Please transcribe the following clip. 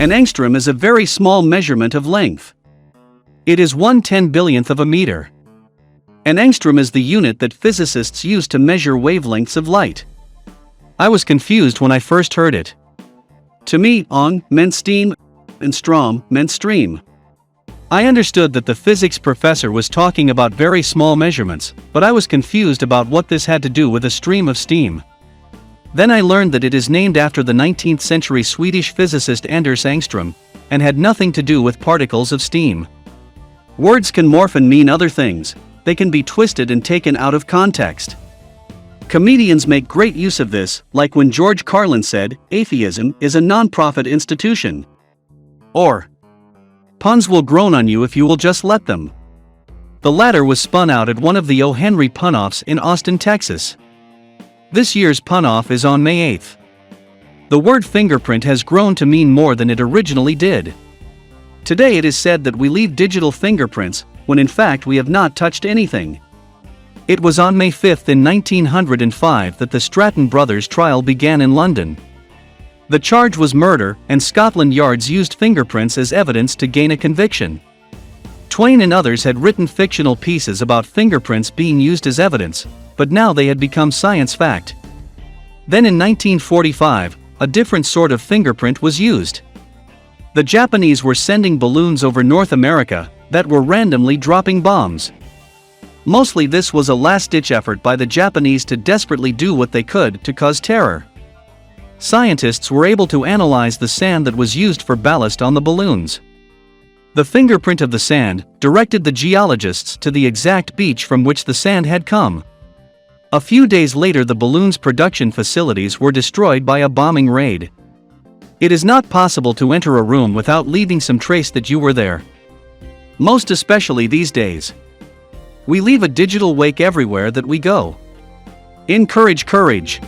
An angstrom is a very small measurement of length. It is 1/10,000,000th of a meter. An angstrom is the unit that physicists use to measure wavelengths of light. I was confused when I first heard it. To me, ang meant steam, and strom meant stream. I understood that the physics professor was talking about very small measurements, but I was confused about what this had to do with a stream of steam. Then I learned that it is named after the 19th century Swedish physicist Anders Angstrom, and had nothing to do with particles of steam. Words can morph and mean other things, they can be twisted and taken out of context. Comedians make great use of this, like when George Carlin said, "Atheism is a non-profit institution." Or, "Puns will groan on you if you will just let them." The latter was spun out at one of the O. Henry Pun-Offs in Austin, Texas. This year's Pun-Off is on May 8th. The word fingerprint has grown to mean more than it originally did. Today it is said that we leave digital fingerprints, when in fact we have not touched anything. It was on May 5th in 1905 that the Stratton brothers' trial began in London. The charge was murder, and Scotland Yard's used fingerprints as evidence to gain a conviction. Twain and others had written fictional pieces about fingerprints being used as evidence, but now they had become science fact. Then in 1945, a different sort of fingerprint was used. The Japanese were sending balloons over North America that were randomly dropping bombs. Mostly this was a last-ditch effort by the Japanese to desperately do what they could to cause terror. Scientists were able to analyze the sand that was used for ballast on the balloons. The fingerprint of the sand directed the geologists to the exact beach from which the sand had come. A few days later the balloon's production facilities were destroyed by a bombing raid. It is not possible to enter a room without leaving some trace that you were there. Most especially these days. We leave a digital wake everywhere that we go. Encourage courage.